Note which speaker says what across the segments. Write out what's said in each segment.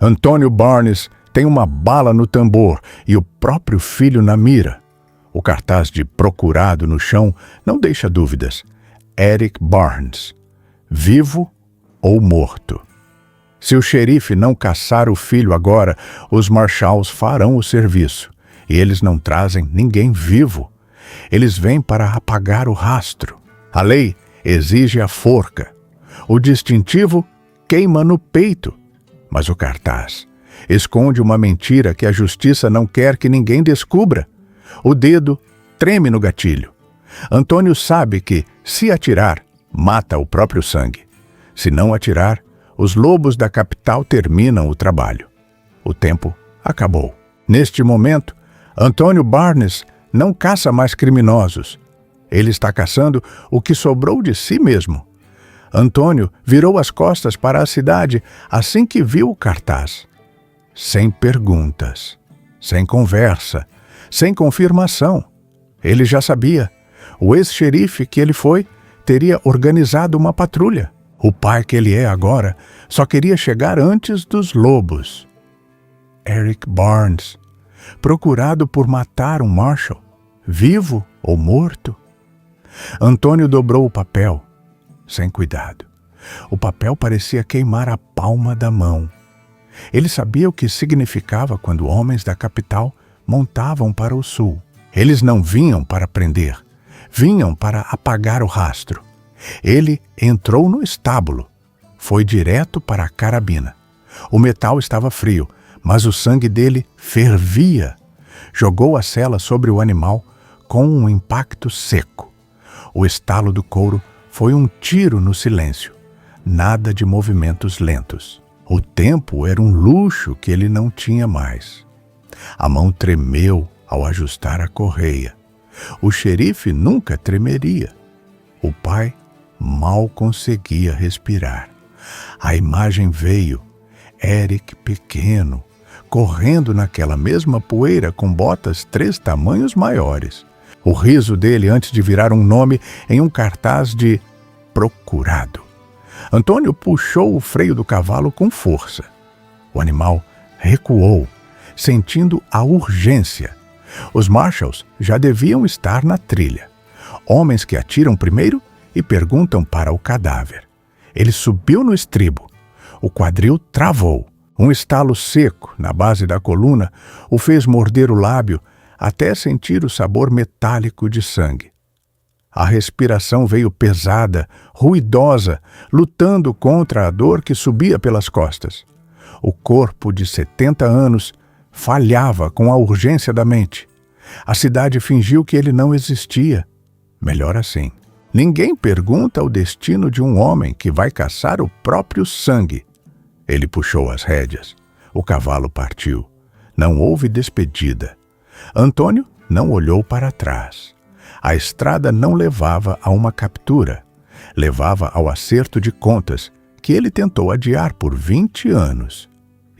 Speaker 1: Antônio Barnes tem uma bala no tambor e o próprio filho na mira. O cartaz de procurado no chão não deixa dúvidas. Eric Barnes, vivo ou morto. Se o xerife não caçar o filho agora, os marshals farão o serviço. E eles não trazem ninguém vivo. Eles vêm para apagar o rastro. A lei exige a forca. O distintivo queima no peito. Mas o cartaz esconde uma mentira que a justiça não quer que ninguém descubra. O dedo treme no gatilho. Antônio sabe que, se atirar, mata o próprio sangue. Se não atirar, os lobos da capital terminam o trabalho. O tempo acabou. Neste momento, Antônio Barnes não caça mais criminosos. Ele está caçando o que sobrou de si mesmo. Antônio virou as costas para a cidade assim que viu o cartaz. Sem perguntas, sem conversa, sem confirmação. Ele já sabia. O ex-xerife que ele foi teria organizado uma patrulha. O pai que ele é agora só queria chegar antes dos lobos. Eric Barnes, procurado por matar um marshal, vivo ou morto? Antônio dobrou o papel, sem cuidado. O papel parecia queimar a palma da mão. Ele sabia o que significava quando homens da capital montavam para o sul. Eles não vinham para prender, vinham para apagar o rastro. Ele entrou no estábulo, foi direto para a carabina. O metal estava frio, mas o sangue dele fervia. Jogou a sela sobre o animal com um impacto seco. O estalo do couro foi um tiro no silêncio. Nada de movimentos lentos. O tempo era um luxo que ele não tinha mais. A mão tremeu ao ajustar a correia. O xerife nunca tremeria. O pai mal conseguia respirar. A imagem veio. Eric pequeno, correndo naquela mesma poeira com botas 3 tamanhos maiores. O riso dele antes de virar um nome em um cartaz de procurado. Antônio puxou o freio do cavalo com força. O animal recuou, sentindo a urgência. Os marshals já deviam estar na trilha. Homens que atiram primeiro e perguntam para o cadáver. Ele subiu no estribo. O quadril travou. Um estalo seco na base da coluna o fez morder o lábio até sentir o sabor metálico de sangue. A respiração veio pesada, ruidosa, lutando contra a dor que subia pelas costas. O corpo de 70 anos falhava com a urgência da mente. A cidade fingiu que ele não existia. Melhor assim. Ninguém pergunta o destino de um homem que vai caçar o próprio sangue. Ele puxou as rédeas. O cavalo partiu. Não houve despedida. Antônio não olhou para trás. A estrada não levava a uma captura. Levava ao acerto de contas que ele tentou adiar por 20 anos.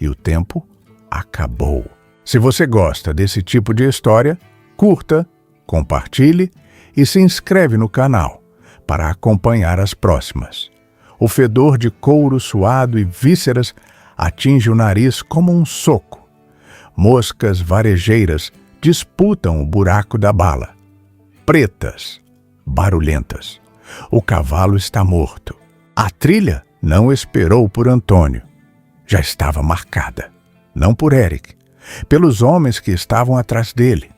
Speaker 1: E o tempo acabou. Se você gosta desse tipo de história, curta, compartilhe e se inscreve no canal para acompanhar as próximas. O fedor de couro suado e vísceras atinge o nariz como um soco. Moscas varejeiras disputam o buraco da bala. Pretas, barulhentas. O cavalo está morto. A trilha não esperou por Antônio. Já estava marcada. Não por Eric, pelos homens que estavam atrás dele.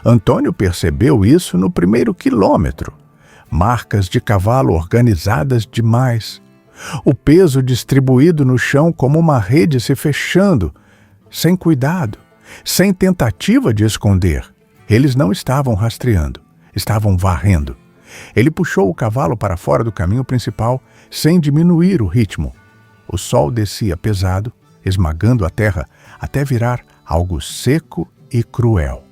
Speaker 1: Antônio percebeu isso no primeiro quilômetro. Marcas de cavalo organizadas demais. O peso distribuído no chão como uma rede se fechando, sem cuidado, sem tentativa de esconder. Eles não estavam rastreando, estavam varrendo. Ele puxou o cavalo para fora do caminho principal, sem diminuir o ritmo. O sol descia pesado, esmagando a terra até virar algo seco e cruel.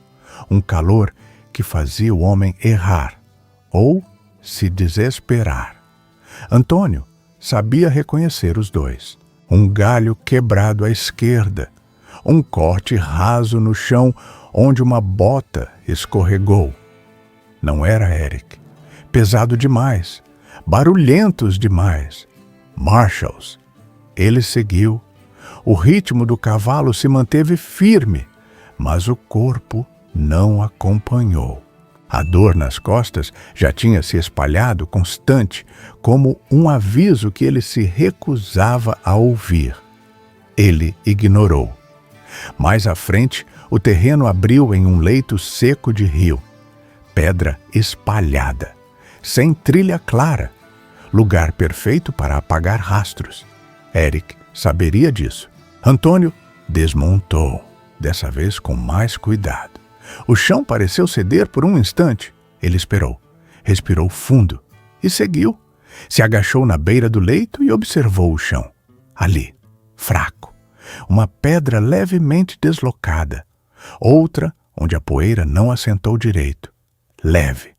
Speaker 1: Um calor que fazia o homem errar ou se desesperar. Antônio sabia reconhecer os dois. Um galho quebrado à esquerda, um corte raso no chão onde uma bota escorregou. Não era Eric. Pesado demais, barulhentos demais. Marshals. Ele seguiu. O ritmo do cavalo se manteve firme, mas o corpo não acompanhou. A dor nas costas já tinha se espalhado constante, como um aviso que ele se recusava a ouvir. Ele ignorou. Mais à frente, o terreno abriu em um leito seco de rio. Pedra espalhada, sem trilha clara. Lugar perfeito para apagar rastros. Eric saberia disso. Antônio desmontou, dessa vez com mais cuidado. O chão pareceu ceder por um instante. Ele esperou, respirou fundo e seguiu. Se agachou na beira do leito e observou o chão. Ali, fraco, uma pedra levemente deslocada. Outra onde a poeira não assentou direito. Leve,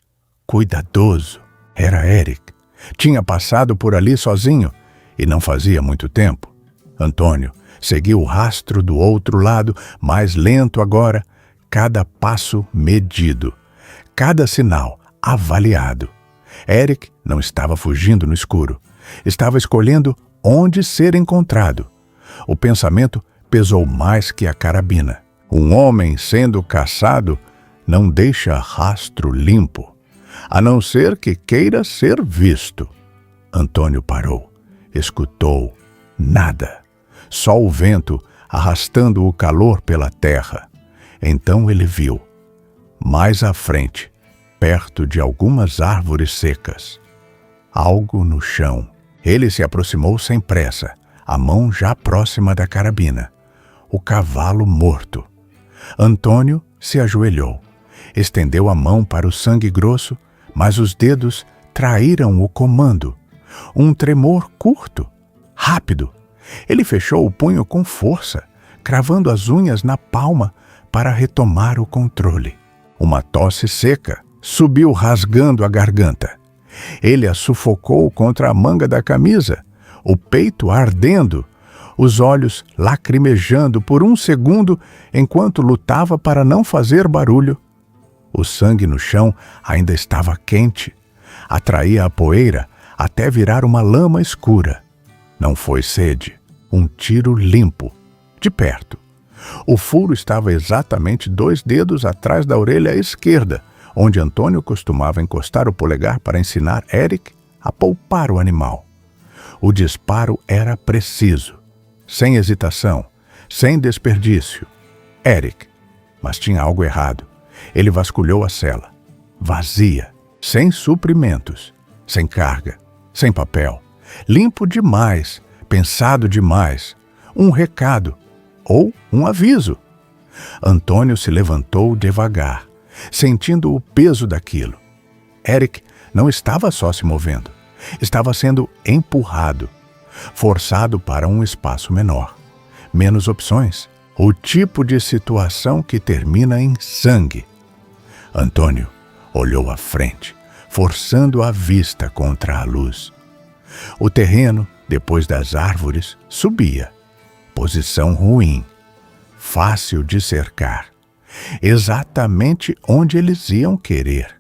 Speaker 1: cuidadoso. Era Eric. Tinha passado por ali sozinho e não fazia muito tempo. Antônio seguiu o rastro do outro lado, mais lento agora, cada passo medido, cada sinal avaliado. Eric não estava fugindo no escuro. Estava escolhendo onde ser encontrado. O pensamento pesou mais que a carabina. Um homem sendo caçado não deixa rastro limpo, a não ser que queira ser visto. Antônio parou, escutou. Nada. Só o vento arrastando o calor pela terra. Então ele viu, mais à frente, perto de algumas árvores secas, algo no chão. Ele se aproximou sem pressa, a mão já próxima da carabina. O cavalo morto. Antônio se ajoelhou, estendeu a mão para o sangue grosso, mas os dedos traíram o comando. Um tremor curto, rápido. Ele fechou o punho com força, cravando as unhas na palma para retomar o controle. Uma tosse seca subiu rasgando a garganta. Ele a sufocou contra a manga da camisa, o peito ardendo, os olhos lacrimejando por um segundo enquanto lutava para não fazer barulho. O sangue no chão ainda estava quente, atraía a poeira até virar uma lama escura. Não foi sede, um tiro limpo, de perto. O furo estava exatamente 2 dedos atrás da orelha esquerda, onde Antônio costumava encostar o polegar para ensinar Eric a poupar o animal. O disparo era preciso, sem hesitação, sem desperdício. Eric, mas tinha algo errado. Ele vasculhou a cela, vazia, sem suprimentos, sem carga, sem papel, limpo demais, pensado demais, um recado ou um aviso. Antônio se levantou devagar, sentindo o peso daquilo. Eric não estava só se movendo, estava sendo empurrado, forçado para um espaço menor, menos opções, o tipo de situação que termina em sangue. Antônio olhou à frente, forçando a vista contra a luz. O terreno, depois das árvores, subia. Posição ruim, fácil de cercar, exatamente onde eles iam querer.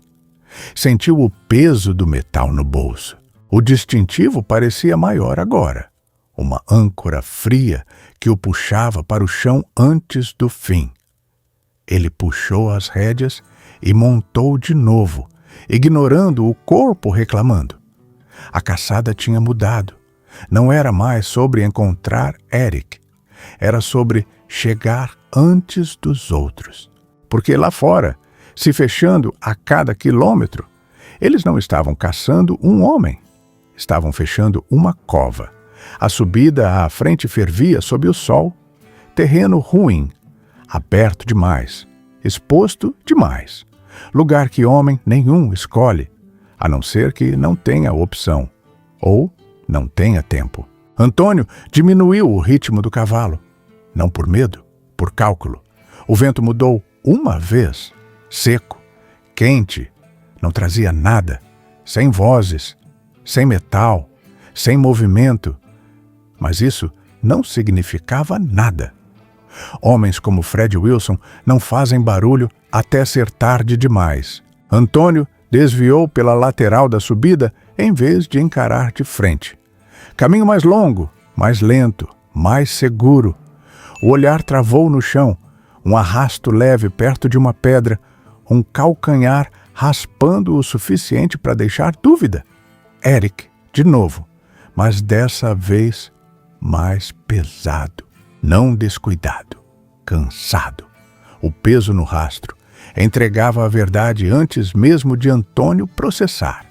Speaker 1: Sentiu o peso do metal no bolso. O distintivo parecia maior agora, uma âncora fria que o puxava para o chão antes do fim. Ele puxou as rédeas e montou de novo, ignorando o corpo reclamando. A caçada tinha mudado. Não era mais sobre encontrar Eric. Era sobre chegar antes dos outros. Porque lá fora, se fechando a cada quilômetro, eles não estavam caçando um homem. Estavam fechando uma cova. A subida à frente fervia sob o sol. Terreno ruim, aberto demais, exposto demais. Lugar que homem nenhum escolhe, a não ser que não tenha opção, ou não tenha tempo. Antônio diminuiu o ritmo do cavalo. Não por medo, por cálculo. O vento mudou uma vez, seco, quente, não trazia nada, sem vozes, sem metal, sem movimento. Mas isso não significava nada. Homens como Fred Wilson não fazem barulho até ser tarde demais. Antônio desviou pela lateral da subida em vez de encarar de frente. Caminho mais longo, mais lento, mais seguro. O olhar travou no chão, um arrasto leve perto de uma pedra, um calcanhar raspando o suficiente para deixar dúvida. Eric, de novo, mas dessa vez mais pesado, não descuidado, cansado. O peso no rastro entregava a verdade antes mesmo de Antônio processar.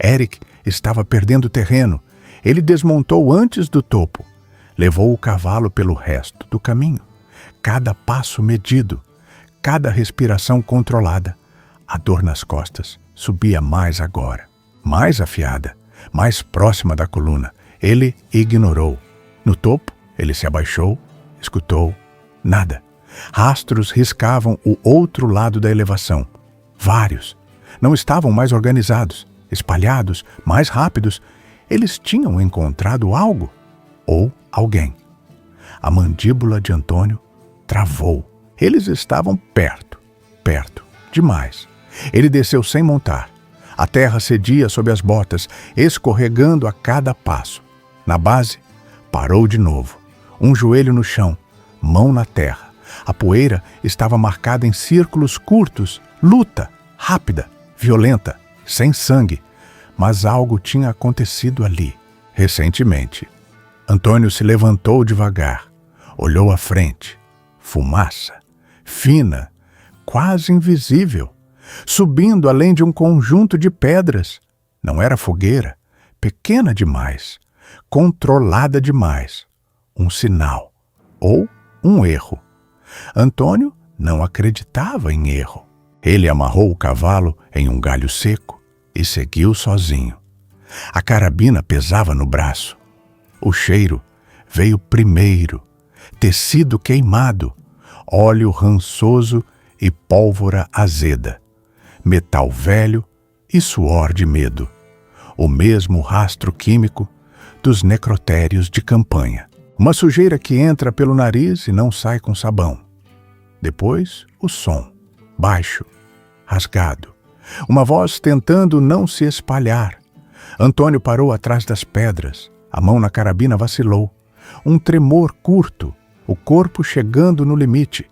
Speaker 1: Eric estava perdendo terreno. Ele desmontou antes do topo. Levou o cavalo pelo resto do caminho. Cada passo medido, cada respiração controlada. A dor nas costas subia mais agora, mais afiada, mais próxima da coluna. Ele ignorou. No topo, ele se abaixou, escutou. Nada. Rastros riscavam o outro lado da elevação. Vários. Não estavam mais organizados, espalhados, mais rápidos. Eles tinham encontrado algo ou alguém. A mandíbula de Antônio travou. Eles estavam perto demais. Ele desceu sem montar. A terra cedia sob as botas, escorregando a cada passo. Na base, parou de novo. Um joelho no chão, mão na terra. A poeira estava marcada em círculos curtos, luta, rápida, violenta, sem sangue. Mas algo tinha acontecido ali, recentemente. Antônio se levantou devagar, olhou à frente. Fumaça, fina, quase invisível, subindo além de um conjunto de pedras. Não era fogueira, pequena demais, controlada demais. Um sinal, ou um erro. Antônio não acreditava em erro. Ele amarrou o cavalo em um galho seco e seguiu sozinho. A carabina pesava no braço. O cheiro veio primeiro, tecido queimado, óleo rançoso e pólvora azeda, metal velho e suor de medo, o mesmo rastro químico dos necrotérios de campanha. Uma sujeira que entra pelo nariz e não sai com sabão. Depois, o som, baixo, rasgado. Uma voz tentando não se espalhar. Antônio parou atrás das pedras. A mão na carabina vacilou. Um tremor curto, o corpo chegando no limite.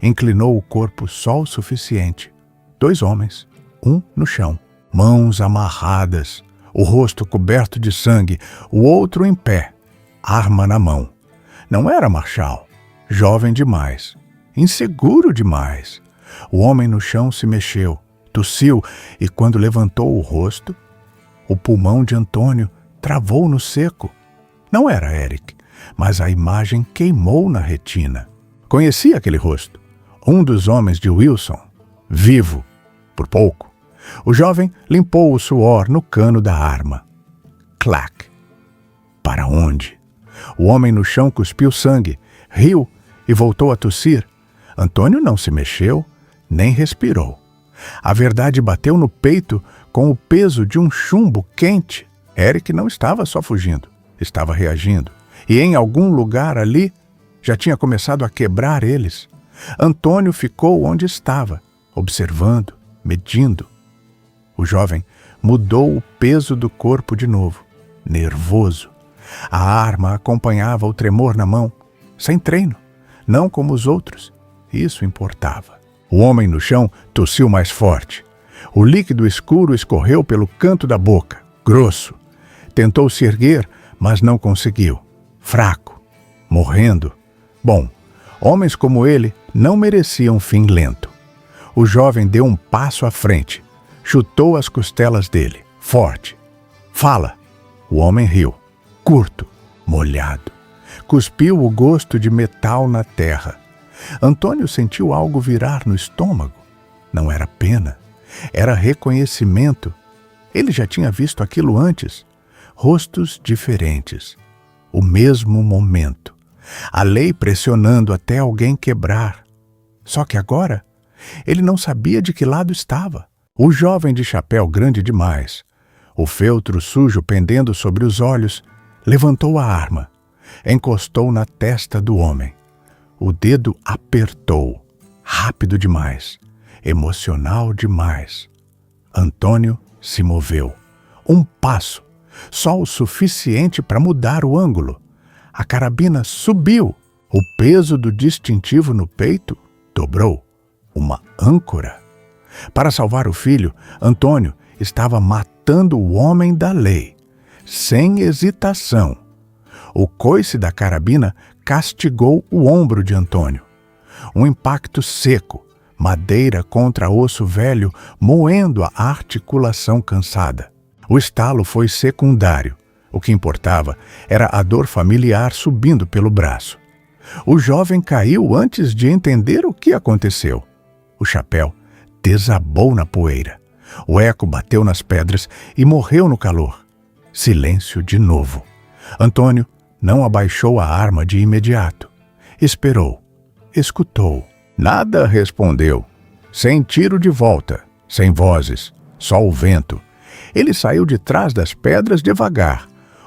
Speaker 1: Inclinou o corpo só o suficiente. 2 homens, um no chão. Mãos amarradas, o rosto coberto de sangue, o outro em pé, arma na mão. Não era Marshall, jovem demais, inseguro demais. O homem no chão se mexeu, tossiu e quando levantou o rosto, o pulmão de Antônio travou no seco. Não era Eric, mas a imagem queimou na retina. Conhecia aquele rosto. Um dos homens de Wilson, vivo, por pouco. O jovem limpou o suor no cano da arma. Clac! Para onde? O homem no chão cuspiu sangue, riu e voltou a tossir. Antônio não se mexeu, nem respirou. A verdade bateu no peito com o peso de um chumbo quente. Eric não estava só fugindo, estava reagindo. E em algum lugar ali já tinha começado a quebrar eles. Antônio ficou onde estava, observando, medindo. O jovem mudou o peso do corpo de novo, nervoso. A arma acompanhava o tremor na mão, sem treino, não como os outros. Isso importava. O homem no chão tossiu mais forte. O líquido escuro escorreu pelo canto da boca, grosso. Tentou se erguer, mas não conseguiu. Fraco, morrendo. Bom, homens como ele não mereciam fim lento. O jovem deu um passo à frente, chutou as costelas dele, forte. Fala! O homem riu, curto, molhado. Cuspiu o gosto de metal na terra. Antônio sentiu algo virar no estômago. Não era pena, era reconhecimento. Ele já tinha visto aquilo antes. Rostos diferentes. O mesmo momento. A lei pressionando até alguém quebrar. Só que agora, ele não sabia de que lado estava. O jovem de chapéu grande demais, o feltro sujo pendendo sobre os olhos, levantou a arma, encostou na testa do homem. O dedo apertou, rápido demais, emocional demais. Antônio se moveu. Um passo, só o suficiente para mudar o ângulo. A carabina subiu. O peso do distintivo no peito dobrou. Uma âncora. Para salvar o filho, Antônio estava matando o homem da lei, sem hesitação. O coice da carabina castigou o ombro de Antônio. Um impacto seco, madeira contra osso velho, moendo a articulação cansada. O estalo foi secundário. O que importava era a dor familiar subindo pelo braço. O jovem caiu antes de entender o que aconteceu. O chapéu desabou na poeira. O eco bateu nas pedras e morreu no calor. Silêncio de novo. Antônio não abaixou a arma de imediato. Esperou. Escutou. Nada respondeu. Sem tiro de volta, sem vozes, só o vento. Ele saiu de trás das pedras devagar.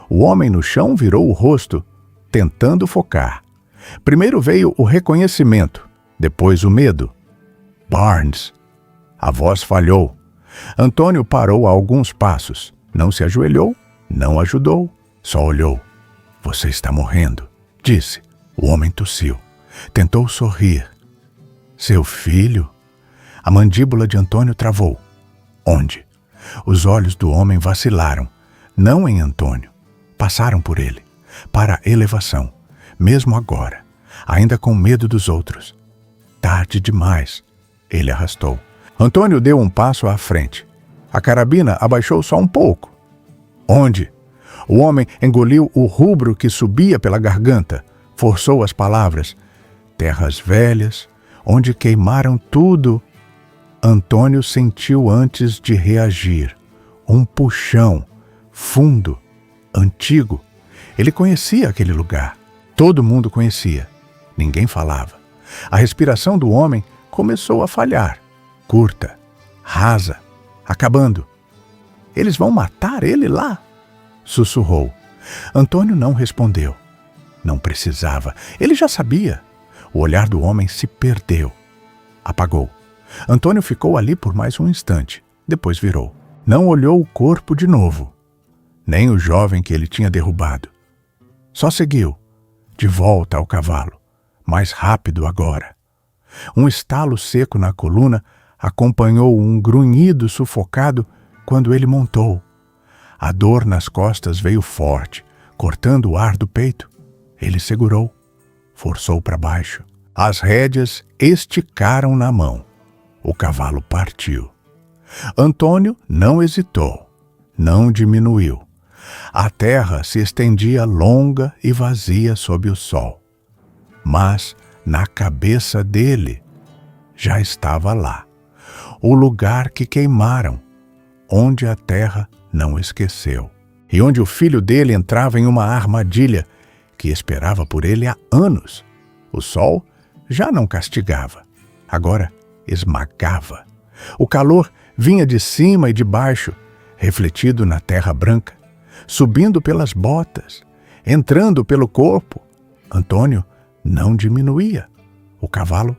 Speaker 1: O homem no chão virou o rosto, tentando focar. Primeiro veio o reconhecimento, depois o medo. Barnes. A voz falhou. Antônio parou a alguns passos. Não se ajoelhou, não ajudou, só olhou. Você está morrendo, disse. O homem tossiu. Tentou sorrir. Seu filho? A mandíbula de Antônio travou. Onde? Os olhos do homem vacilaram. Não em Antônio. Passaram por ele. Para a elevação. Mesmo agora. Ainda com medo dos outros. Tarde demais. Ele arrastou. Antônio deu um passo à frente. A carabina abaixou só um pouco. Onde? O homem engoliu o rubro que subia pela garganta. Forçou as palavras. Terras velhas, onde queimaram tudo. Antônio sentiu antes de reagir. Um puxão, fundo, antigo. Ele conhecia aquele lugar. Todo mundo conhecia. Ninguém falava. A respiração do homem começou a falhar. Curta, rasa, acabando. Eles vão matar ele lá? Sussurrou. Antônio não respondeu. Não precisava. Ele já sabia. O olhar do homem se perdeu. Apagou. Antônio ficou ali por mais um instante. Depois virou. Não olhou o corpo de novo. Nem o jovem que ele tinha derrubado. Só seguiu. De volta ao cavalo. Mais rápido agora. Um estalo seco na coluna acompanhou um grunhido sufocado quando ele montou. A dor nas costas veio forte, cortando o ar do peito. Ele segurou. Forçou para baixo. As rédeas esticaram na mão. O cavalo partiu. Antônio não hesitou. Não diminuiu. A terra se estendia longa e vazia sob o sol. Mas, na cabeça dele, já estava lá. O lugar que queimaram, onde a terra não esqueceu. E onde o filho dele entrava em uma armadilha que esperava por ele há anos. O sol já não castigava. Agora esmagava. O calor vinha de cima e de baixo, refletido na terra branca, subindo pelas botas, entrando pelo corpo. Antônio não diminuía. O cavalo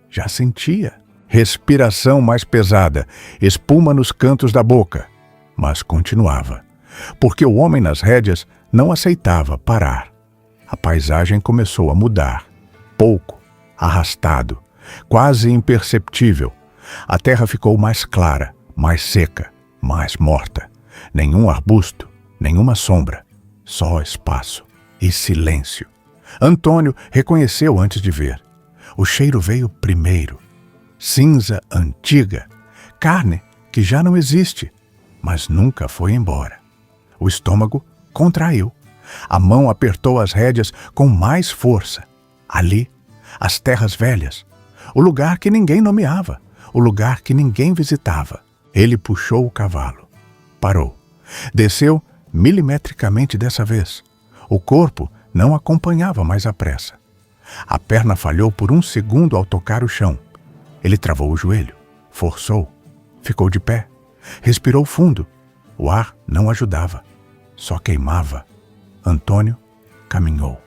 Speaker 1: já sentia. Respiração mais pesada, espuma nos cantos da boca. Mas continuava, porque o homem nas rédeas não aceitava parar. A paisagem começou a mudar. Pouco, arrastado, quase imperceptível. A terra ficou mais clara, mais seca, mais morta. Nenhum arbusto, nenhuma sombra. Só espaço e silêncio. Antônio reconheceu antes de ver. O cheiro veio primeiro. Cinza antiga. Carne que já não existe, mas nunca foi embora. O estômago contraiu. A mão apertou as rédeas com mais força. Ali, as terras velhas. O lugar que ninguém nomeava. O lugar que ninguém visitava. Ele puxou o cavalo. Parou. Desceu milimetricamente dessa vez. O corpo não acompanhava mais a pressa. A perna falhou por um segundo ao tocar o chão. Ele travou o joelho. Forçou. Ficou de pé. Respirou fundo. O ar não ajudava. Só queimava. Antônio caminhou.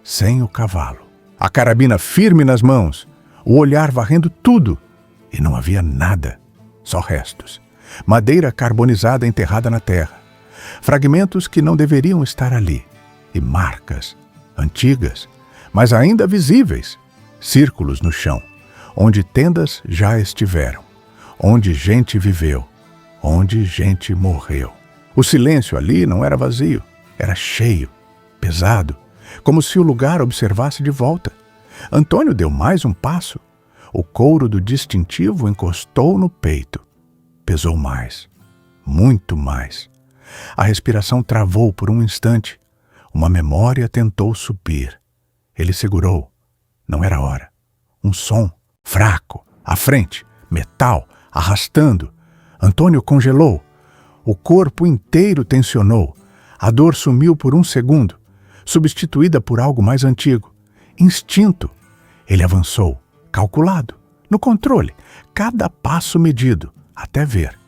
Speaker 1: Sem o cavalo. A carabina firme nas mãos. O olhar varrendo tudo. E não havia nada. Só restos. Madeira carbonizada enterrada na terra. Fragmentos que não deveriam estar ali. E marcas antigas, mas ainda visíveis, círculos no chão, onde tendas já estiveram, onde gente viveu, onde gente morreu. O silêncio ali não era vazio, era cheio, pesado, como se o lugar observasse de volta. Antônio deu mais um passo. O couro do distintivo encostou no peito. Pesou mais, muito mais. A respiração travou por um instante. Uma memória tentou subir. Ele segurou. Não era hora. Um som, fraco, à frente, metal, arrastando. Antônio congelou. O corpo inteiro tensionou. A dor sumiu por um segundo, substituída por algo mais antigo. Instinto. Ele avançou, calculado, no controle, cada passo medido, até ver,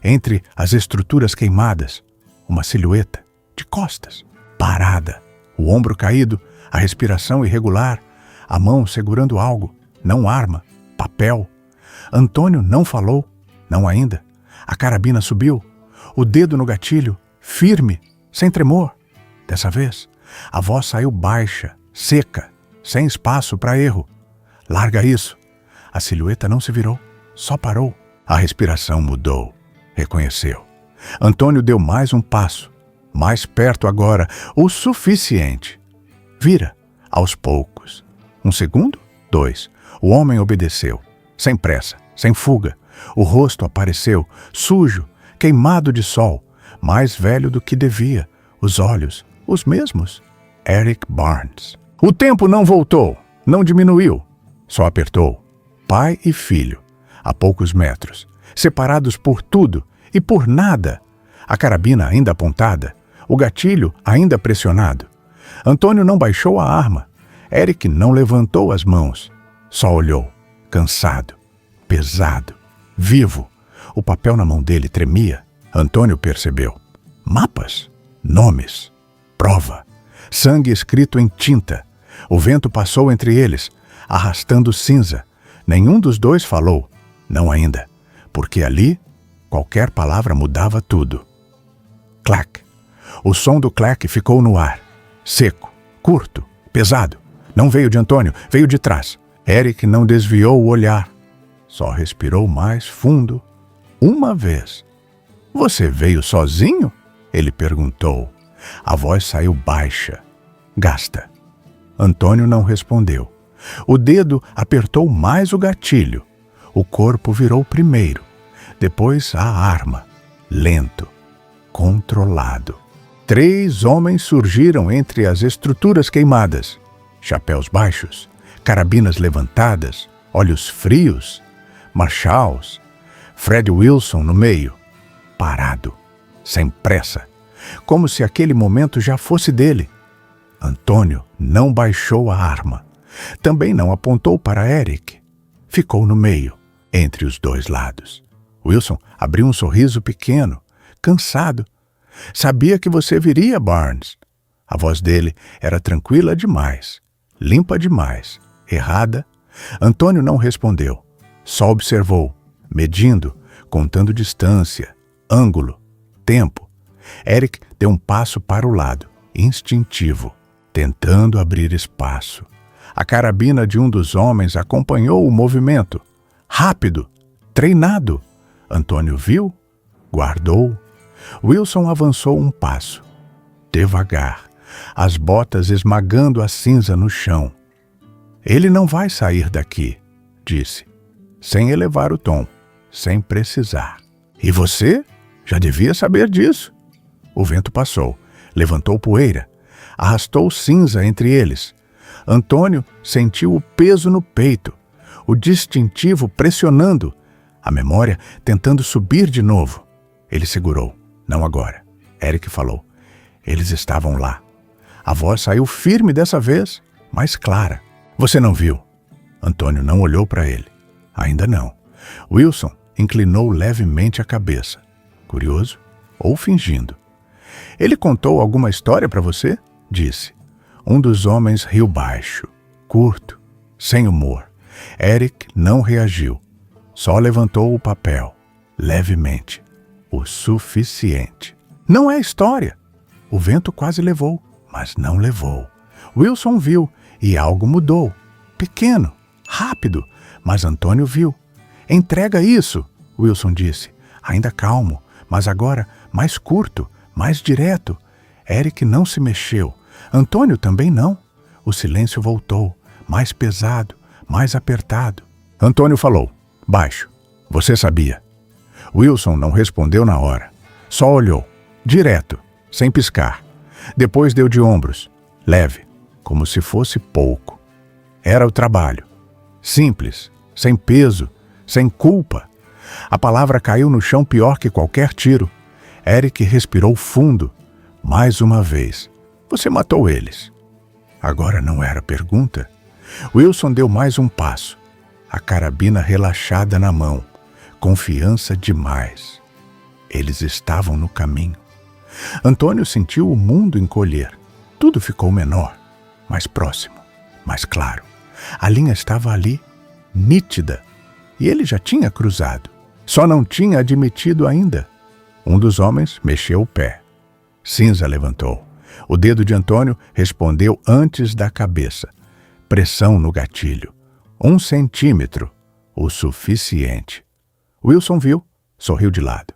Speaker 1: entre as estruturas queimadas, uma silhueta, de costas, parada, o ombro caído, a respiração irregular, a mão segurando algo, não arma, papel. Antônio não falou, não ainda. A carabina subiu, o dedo no gatilho, firme, sem tremor. Dessa vez, a voz saiu baixa, seca, sem espaço para erro. Larga isso. A silhueta não se virou, só parou. A respiração mudou, reconheceu. Antônio deu mais um passo, mais perto agora, o suficiente. Vira, aos poucos. 1 segundo, 2. O homem obedeceu, sem pressa, sem fuga. O rosto apareceu, sujo, queimado de sol, mais velho do que devia. Os olhos, os mesmos. Eric Barnes. O tempo não voltou, não diminuiu, só apertou. Pai e filho, a poucos metros, separados por tudo e por nada. A carabina ainda apontada, o gatilho ainda pressionado. Antônio não baixou a arma. Eric não levantou as mãos. Só olhou, cansado, pesado, vivo. O papel na mão dele tremia. Antônio percebeu. Mapas, nomes, prova, sangue escrito em tinta. O vento passou entre eles, arrastando cinza. Nenhum dos dois falou, não ainda, porque ali qualquer palavra mudava tudo. Clac. O som do clac ficou no ar, seco, curto, pesado. Não veio de Antônio, veio de trás. Eric não desviou o olhar, só respirou mais fundo, uma vez. Você veio sozinho? Ele perguntou. A voz saiu baixa, gasta. Antônio não respondeu. O dedo apertou mais o gatilho. O corpo virou primeiro, depois a arma, lento, controlado. 3 homens surgiram entre as estruturas queimadas. Chapéus baixos, carabinas levantadas, olhos frios. Marshalls, Fred Wilson no meio, parado, sem pressa, como se aquele momento já fosse dele. Antônio não baixou a arma. Também não apontou para Eric. Ficou no meio, entre os dois lados. Wilson abriu um sorriso pequeno, cansado. Sabia que você viria, Barnes. A voz dele era tranquila demais, limpa demais, errada. Antônio não respondeu. Só observou, medindo, contando distância, ângulo, tempo. Eric deu um passo para o lado, instintivo, tentando abrir espaço. A carabina de um dos homens acompanhou o movimento. Rápido, treinado. Antônio viu, guardou. Wilson avançou um passo. Devagar, as botas esmagando a cinza no chão. Ele não vai sair daqui, disse, sem elevar o tom, sem precisar. E você? Já devia saber disso. O vento passou, levantou poeira, arrastou cinza entre eles. Antônio sentiu o peso no peito, o distintivo pressionando, a memória tentando subir de novo. Ele segurou. Não agora. Eric falou. Eles estavam lá. A voz saiu firme dessa vez, mais clara. Você não viu? Antônio não olhou para ele. Ainda não. Wilson inclinou levemente a cabeça. Curioso ou fingindo. Ele contou alguma história para você? Disse. Um dos homens riu baixo, curto, sem humor. Eric não reagiu. Só levantou o papel, levemente. O suficiente. Não é história. O vento quase levou, mas não levou. Wilson viu e algo mudou. Pequeno, rápido, mas Antônio viu. Entrega isso, Wilson disse, ainda calmo, mas agora mais curto, mais direto. Eric não se mexeu. Antônio também não. O silêncio voltou, mais pesado, mais apertado. Antônio falou, baixo. Você sabia? Wilson não respondeu na hora. Só olhou, direto, sem piscar. Depois deu de ombros, leve, como se fosse pouco. Era o trabalho. Simples, sem peso, sem culpa. A palavra caiu no chão pior que qualquer tiro. Eric respirou fundo. Mais uma vez. Você matou eles. Agora não era pergunta. Wilson deu mais um passo. A carabina relaxada na mão. Confiança demais. Eles estavam no caminho. Antônio sentiu o mundo encolher. Tudo ficou menor, mais próximo, mais claro. A linha estava ali, nítida. E ele já tinha cruzado. Só não tinha admitido ainda. Um dos homens mexeu o pé. Cinza levantou. O dedo de Antônio respondeu antes da cabeça. Pressão no gatilho. 1 centímetro. O suficiente. Wilson viu, sorriu de lado.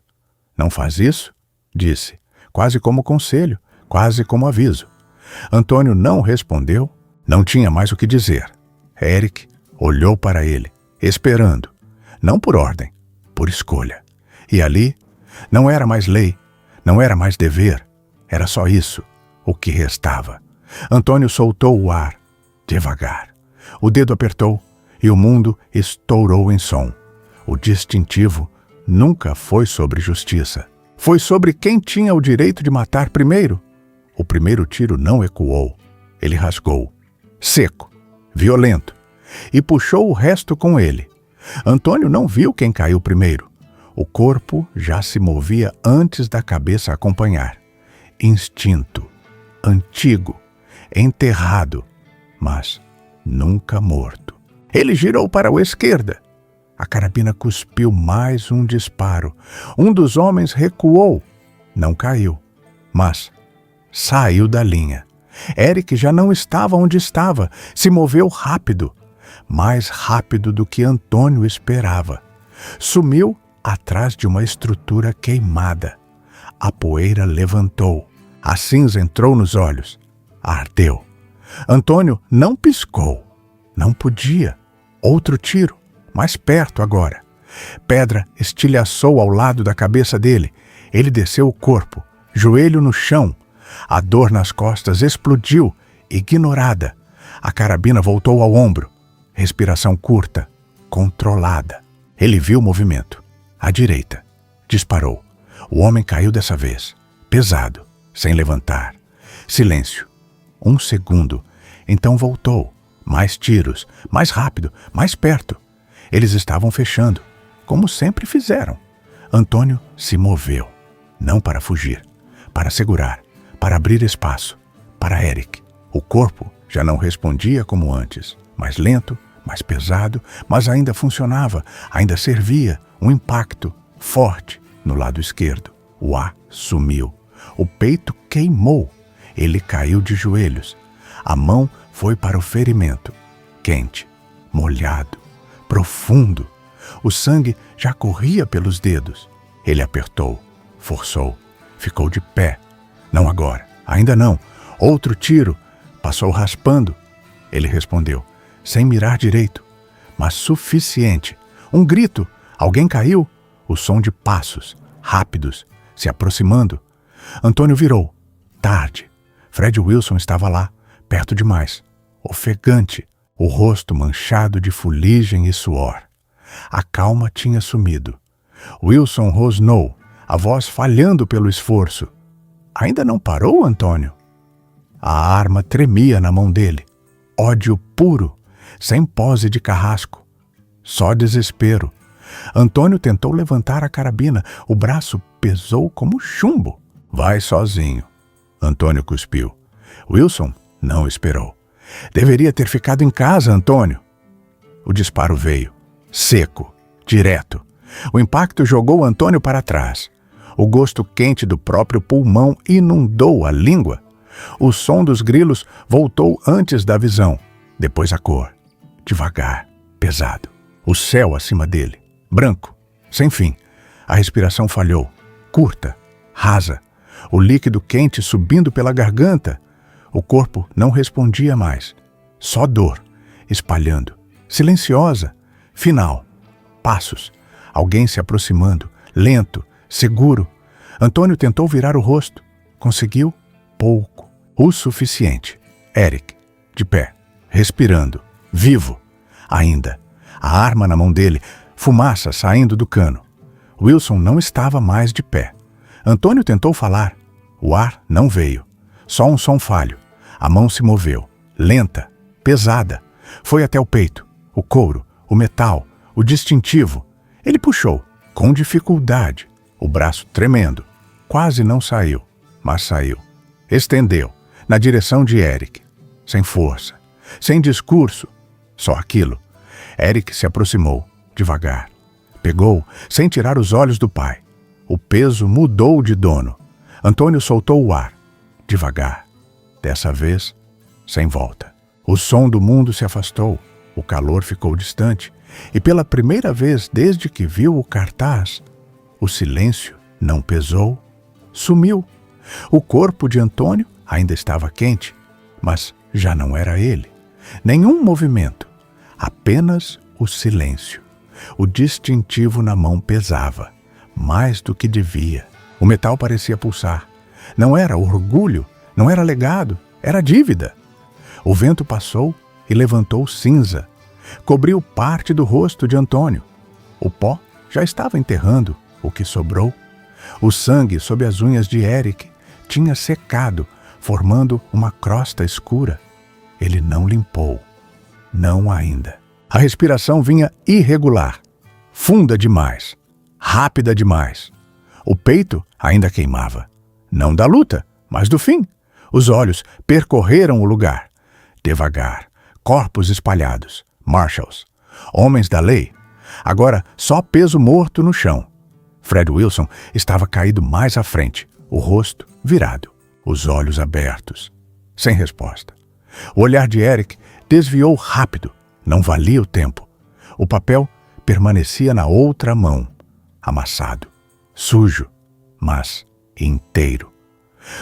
Speaker 1: Não faz isso? Disse, quase como conselho, quase como aviso. Antônio não respondeu, não tinha mais o que dizer. Eric olhou para ele, esperando. Não por ordem, por escolha. E ali, não era mais lei, não era mais dever. Era só isso, o que restava. Antônio soltou o ar, devagar. O dedo apertou e o mundo estourou em som. O distintivo nunca foi sobre justiça. Foi sobre quem tinha o direito de matar primeiro. O primeiro tiro não ecoou. Ele rasgou, seco, violento, e puxou o resto com ele. Antônio não viu quem caiu primeiro. O corpo já se movia antes da cabeça acompanhar. Instinto, antigo, enterrado, mas nunca morto. Ele girou para a esquerda. A carabina cuspiu mais um disparo. Um dos homens recuou. Não caiu, mas saiu da linha. Eric já não estava onde estava. Se moveu rápido, mais rápido do que Antônio esperava. Sumiu atrás de uma estrutura queimada. A poeira levantou. A cinza entrou nos olhos. Ardeu. Antônio não piscou. Não podia. Outro tiro, mais perto agora. Pedra estilhaçou ao lado da cabeça dele. Ele desceu o corpo, joelho no chão. A dor nas costas explodiu, ignorada. A carabina voltou ao ombro. Respiração curta, controlada. Ele viu o movimento. À direita. Disparou. O homem caiu dessa vez. Pesado, sem levantar. Silêncio. 1 segundo. Então voltou. Mais tiros. Mais rápido. Mais perto. Eles estavam fechando. Como sempre fizeram. Antônio se moveu. Não para fugir. Para segurar. Para abrir espaço. Para Eric. O corpo já não respondia como antes. Mais lento. Mais pesado. Mas ainda funcionava. Ainda servia. Um impacto forte no lado esquerdo. O ar sumiu. O peito queimou. Ele caiu de joelhos. A mão foi para o ferimento. Quente, molhado, profundo. O sangue já corria pelos dedos. Ele apertou, forçou, ficou de pé. Não agora, ainda não. Outro tiro. Passou raspando. Ele respondeu, sem mirar direito. Mas suficiente. Um grito. Alguém caiu. O som de passos, rápidos, se aproximando. Antônio virou. Tarde. Fred Wilson estava lá, perto demais. Ofegante, o rosto manchado de fuligem e suor. A calma tinha sumido. Wilson rosnou, a voz falhando pelo esforço. Ainda não parou, Antônio? A arma tremia na mão dele. Ódio puro, sem pose de carrasco. Só desespero. Antônio tentou levantar a carabina. O braço pesou como chumbo. Vai sozinho. Antônio cuspiu. Wilson não esperou. Deveria ter ficado em casa, Antônio. O disparo veio. Seco. Direto. O impacto jogou Antônio para trás. O gosto quente do próprio pulmão inundou a língua. O som dos grilos voltou antes da visão, depois a cor, devagar, pesado. O céu acima dele, branco, sem fim. A respiração falhou, curta, rasa. O líquido quente subindo pela garganta. O corpo não respondia mais. Só dor, espalhando, silenciosa. Final. Passos. Alguém se aproximando, lento, seguro. Antônio tentou virar o rosto. Conseguiu? Pouco. O suficiente. Eric, de pé, respirando, vivo. Ainda. A arma na mão dele, fumaça saindo do cano. Wilson não estava mais de pé. Antônio tentou falar. O ar não veio. Só um som falho. A mão se moveu. Lenta, pesada. Foi até o peito. O couro, o metal, o distintivo. Ele puxou, com dificuldade. O braço tremendo. Quase não saiu, mas saiu. Estendeu, na direção de Eric. Sem força, sem discurso. Só aquilo. Eric se aproximou, devagar. Pegou, sem tirar os olhos do pai. O peso mudou de dono. Antônio soltou o ar, devagar. Dessa vez, sem volta. O som do mundo se afastou. O calor ficou distante. E pela primeira vez desde que viu o cartaz, o silêncio não pesou, sumiu. O corpo de Antônio ainda estava quente, mas já não era ele. Nenhum movimento, apenas o silêncio. O distintivo na mão pesava, mais do que devia. O metal parecia pulsar. Não era orgulho, não era legado, era dívida. O vento passou e levantou cinza. Cobriu parte do rosto de Antônio. O pó já estava enterrando o que sobrou. O sangue sob as unhas de Eric tinha secado, formando uma crosta escura. Ele não limpou. Não ainda. A respiração vinha irregular, funda demais, rápida demais. O peito ainda queimava. Não da luta, mas do fim. Os olhos percorreram o lugar. Devagar, corpos espalhados. Marshals, homens da lei. Agora só peso morto no chão. Fred Wilson estava caído mais à frente, o rosto virado, os olhos abertos, sem resposta. O olhar de Eric desviou rápido, não valia o tempo. O papel permanecia na outra mão, amassado, sujo, mas inteiro.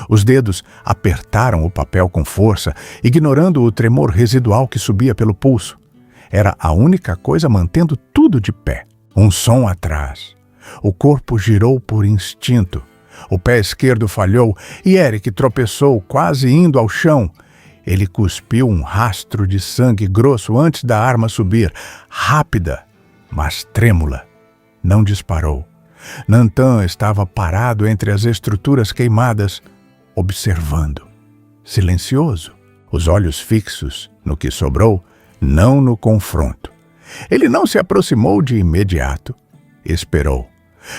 Speaker 1: Os dedos apertaram o papel com força, ignorando o tremor residual que subia pelo pulso. Era a única coisa mantendo tudo de pé. Um som atrás. O corpo girou por instinto. O pé esquerdo falhou e Eric tropeçou, quase indo ao chão. Ele cuspiu um rastro de sangue grosso antes da arma subir, rápida, mas trêmula. Não disparou. Nantan estava parado entre as estruturas queimadas, observando, silencioso, os olhos fixos no que sobrou, não no confronto. Ele não se aproximou de imediato. Esperou,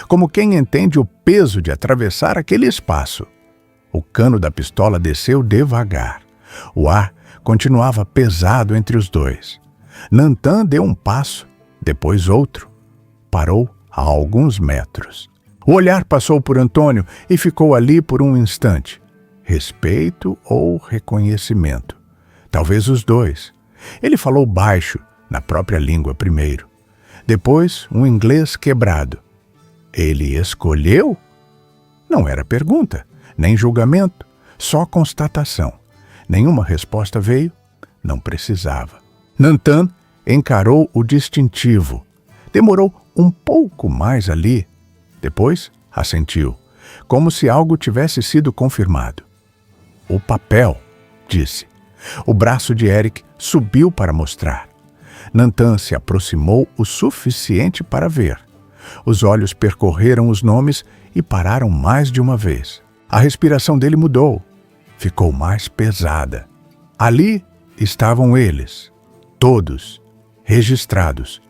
Speaker 1: como quem entende o peso de atravessar aquele espaço. O cano da pistola desceu devagar. O ar continuava pesado entre os dois. Nantan deu um passo, depois outro. Parou a alguns metros. O olhar passou por Antônio e ficou ali por um instante. Respeito ou reconhecimento? Talvez os dois. Ele falou baixo, na própria língua primeiro. Depois, um inglês quebrado. Ele escolheu? Não era pergunta, nem julgamento, só constatação. Nenhuma resposta veio, não precisava. Nantan encarou o distintivo. Demorou um pouco mais ali. Depois, assentiu, como se algo tivesse sido confirmado. O papel, disse. O braço de Eric subiu para mostrar. Nantan se aproximou o suficiente para ver. Os olhos percorreram os nomes e pararam mais de uma vez. A respiração dele mudou. Ficou mais pesada. Ali estavam eles, todos, registrados,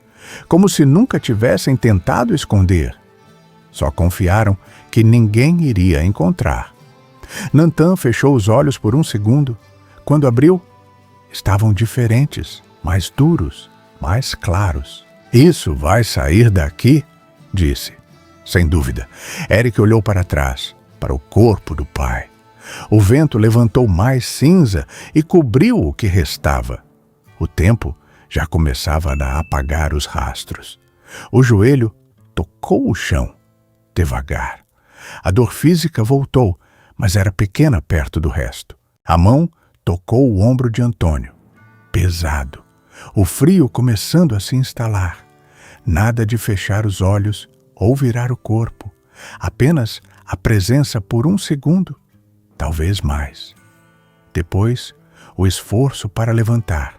Speaker 1: como se nunca tivessem tentado esconder. Só confiaram que ninguém iria encontrar. Nantan fechou os olhos por um segundo. Quando abriu, estavam diferentes, mais duros, mais claros. Isso vai sair daqui? Disse. Sem dúvida. Eric olhou para trás, para o corpo do pai. O vento levantou mais cinza e cobriu o que restava. O tempo já começava a apagar os rastros. O joelho tocou o chão, devagar. A dor física voltou, mas era pequena perto do resto. A mão tocou o ombro de Antônio, pesado. O frio começando a se instalar. Nada de fechar os olhos ou virar o corpo. Apenas a presença por um segundo, talvez mais. Depois, o esforço para levantar.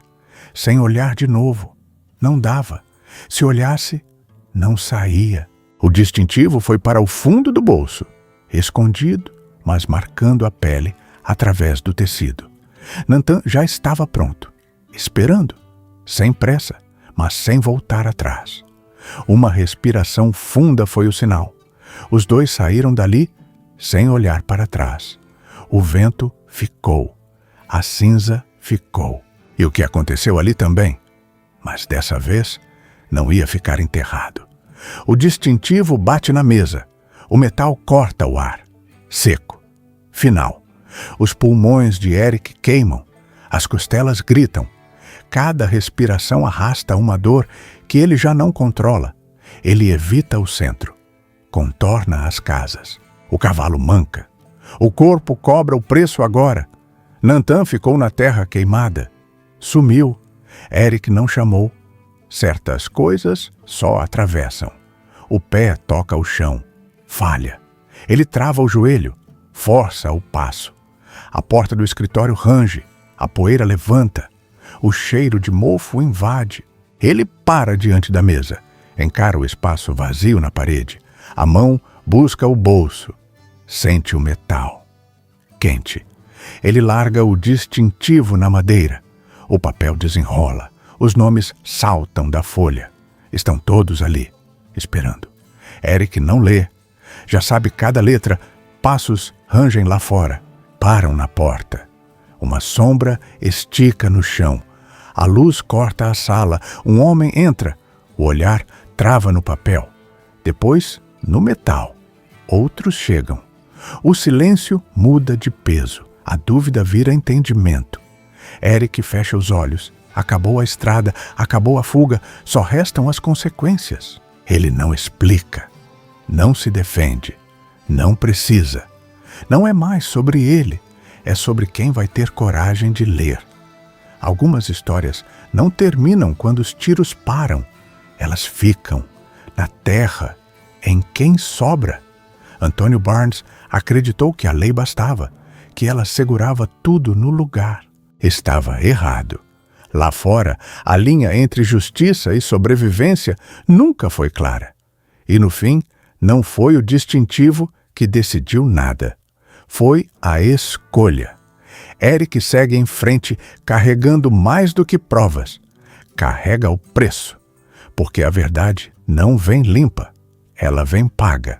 Speaker 1: Sem olhar de novo. Não dava. Se olhasse, não saía. O distintivo foi para o fundo do bolso, escondido, mas marcando a pele através do tecido. Nantã já estava pronto, esperando, sem pressa, mas sem voltar atrás. Uma respiração funda foi o sinal. Os dois saíram dali sem olhar para trás. O vento ficou, a cinza ficou. E o que aconteceu ali também, mas dessa vez não ia ficar enterrado. O distintivo bate na mesa. O metal corta o ar. Seco. Final. Os pulmões de Eric queimam. As costelas gritam. Cada respiração arrasta uma dor que ele já não controla. Ele evita o centro. Contorna as casas. O cavalo manca. O corpo cobra o preço agora. Nantã ficou na terra queimada. Sumiu. Eric não chamou. Certas coisas só atravessam. O pé toca o chão. Falha. Ele trava o joelho. Força o passo. A porta do escritório range. A poeira levanta. O cheiro de mofo invade. Ele para diante da mesa. Encara o espaço vazio na parede. A mão busca o bolso. Sente o metal. Quente. Ele larga o distintivo na madeira. O papel desenrola. Os nomes saltam da folha. Estão todos ali, esperando. Eric não lê. Já sabe cada letra. Passos rangem lá fora. Param na porta. Uma sombra estica no chão. A luz corta a sala. Um homem entra. O olhar trava no papel. Depois, no metal. Outros chegam. O silêncio muda de peso. A dúvida vira entendimento. Eric fecha os olhos. Acabou a estrada, acabou a fuga, só restam as consequências. Ele não explica, não se defende, não precisa. Não é mais sobre ele, é sobre quem vai ter coragem de ler. Algumas histórias não terminam quando os tiros param. Elas ficam na terra, em quem sobra. Antônio Barnes acreditou que a lei bastava, que ela segurava tudo no lugar. Estava errado. Lá fora, a linha entre justiça e sobrevivência nunca foi clara. E no fim, não foi o distintivo que decidiu nada. Foi a escolha. Eric segue em frente, carregando mais do que provas. Carrega o preço. Porque a verdade não vem limpa, ela vem paga.